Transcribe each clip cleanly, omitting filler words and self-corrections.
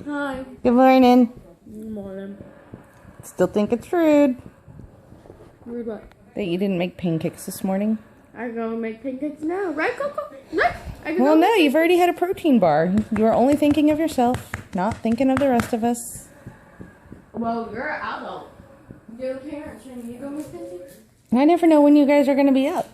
Hi. Good morning. Good morning. Still think it's rude Rude what? that you didn't make pancakes this morning. I'm gonna make pancakes now. Right, Coco? Right? Well, no, you've already had a protein bar. You are only thinking of yourself, not thinking of the rest of us. Well, you're an adult. You're the parents. Shouldn't you go make pancakes? I never know when you guys are going to be up.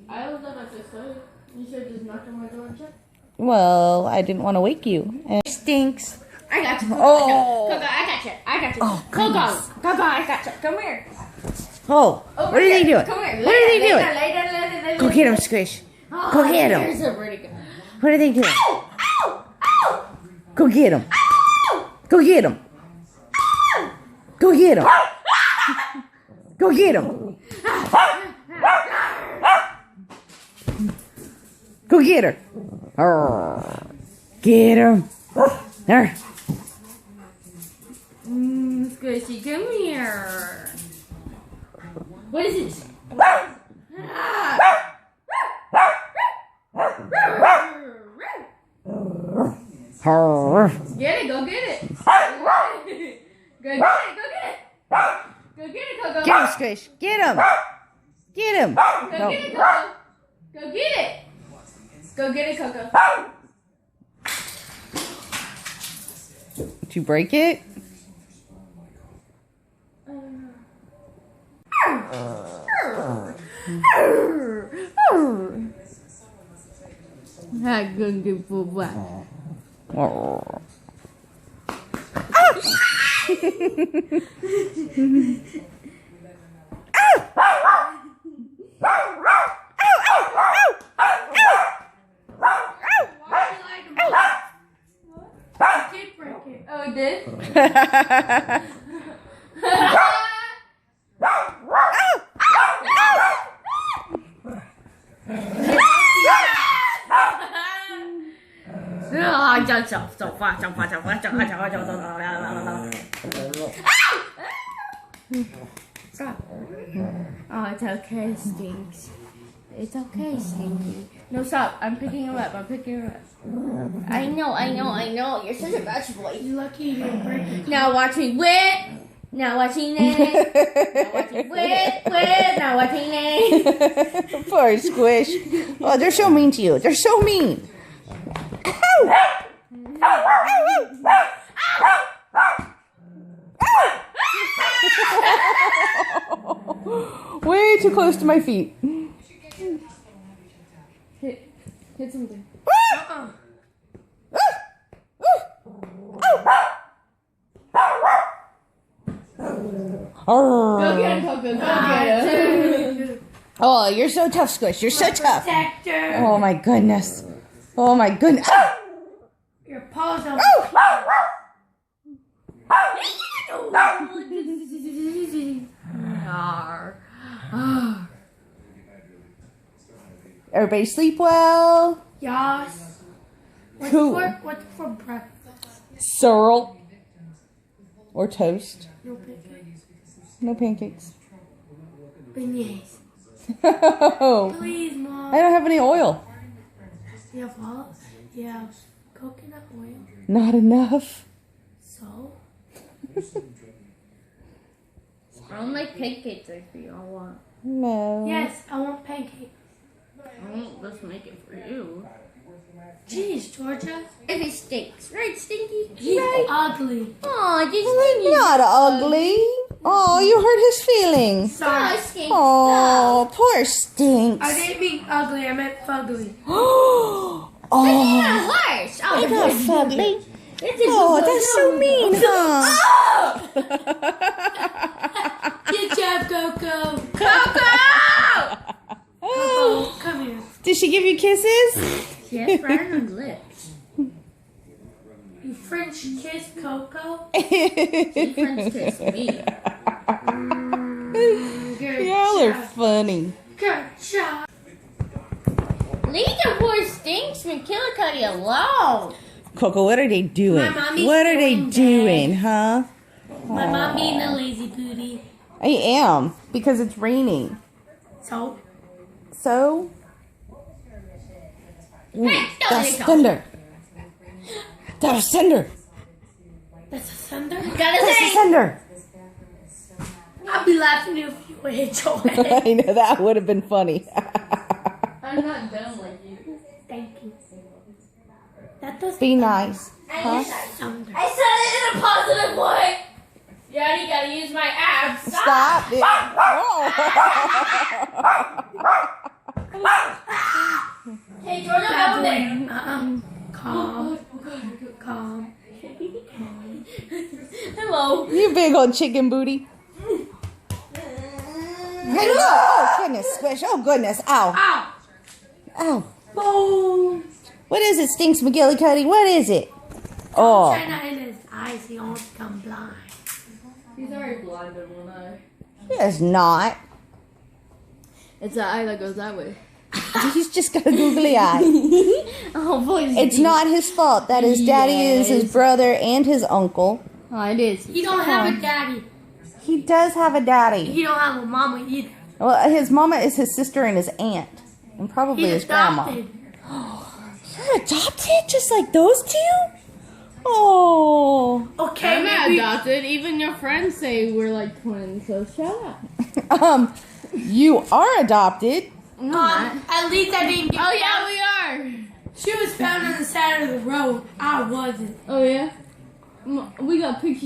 I was up at 6:30. You should just knock on my door and check. Well, I didn't want to wake you. And it stinks. I got you. Coco. Oh. Coco, I got you. I got you. Oh, Coco. goodness. Coco, I got you. Come here. Oh, what are they doing? Come here. What are they doing? Later. Go get him, Squish. Oh, Go get him. Here's a pretty good. What are they doing? Ow! Ow! Ow! Go get him. Ow! Go get him. Ow! Go get him. Go get him. Go get her. Arr. Get him. There. Squishy, come here. What is it? Arr. Get it, go get it. Go get it, go get it. Go get it, Coco. Get him, Squish. Get him. Get him. Go No. get it, Coco. Go get it. Go get it, Coco. Did you break it? Good for what? Arr. Oh, it did? Oh, it's okay, Stinks. It's okay, Stinky. No, stop. I'm picking him up. I know. You're such a bad boy. You're lucky you didn't break it. Now watch me whip. Now watching this. Now watching whip. Now watching this. Poor Squish. Oh, they're so mean to you. They're so mean. Way too close to my feet. Hit something. Go get him, Coco. Go get him. Oh, you're so tough, Squish. You're so tough. Protector. Oh my goodness. Oh my goodness. Your paws on Everybody sleep well. Yas. Cool. What's for breakfast? Sorrel. Or toast. No pancakes. No pancakes. Beignets. Oh, Please, Mom. I don't have any oil. You have olive? You have coconut oil. Not enough. So? I don't like pancakes like y'all want. No. Yes, I want pancakes. I won't just make it for you. Jeez, Georgia. If it stinks, right, Stinky? He's ugly. Aw, just Not ugly. Oh, you hurt his feelings. Sorry. Stinky. Oh, poor I Stinks. didn't mean ugly, I meant fugly. Oh, Harsh. Oh, I got fugly. It's a Oh, that's so mean, huh? Good job, Coco. Coco! Oh, come here. Did she give you kisses? Yes, right on the lips. You French kiss Coco? She French kissed me. Good Y'all are job. funny. Good job. Leave the poor Stinks McKillicuddy alone. Coco, what are they doing? My mommy's What are they doing doing, huh? My mom being a lazy booty. I am, because it's raining. So? So? Ooh, Hey, that's go. thunder. That's thunder. That's a thunder. Gotta That's say. Cinder. I'll be laughing if you would hit your head. I know that would have been funny. I'm not dumb like you. Thank you. That does Be nice. Huh? thunder. I said it in a positive way. Daddy, gotta use my abs. Stop it. Hey, Georgia, go there. Calm. Calm. Hello. You big old chicken booty. Hello. Oh, goodness. Squish. Oh, goodness. Ow. Ow. Ow. Boom. What is it, Stinks McGillicuddy? What is it? Oh. China in his eyes, he almost become blind. He's already blind in one eye. It's not. It's the eye that goes that way. He's just got a googly eye. Oh, boy. It's not his fault that his daddy is his brother and his uncle. Oh, it is. He don't have a daddy. He does have a daddy. He don't have a mama either. Well, his mama is his sister and his aunt. And probably He's his grandma. adopted. You're adopted just like those two? Oh. Okay, I'm not maybe. adopted. Even your friends say we're like twins, so shut up. You are adopted. No, I'm not. At least I didn't get. Oh, yeah, we are. She was found on the side of the road. I wasn't. Oh, yeah? We got pictures.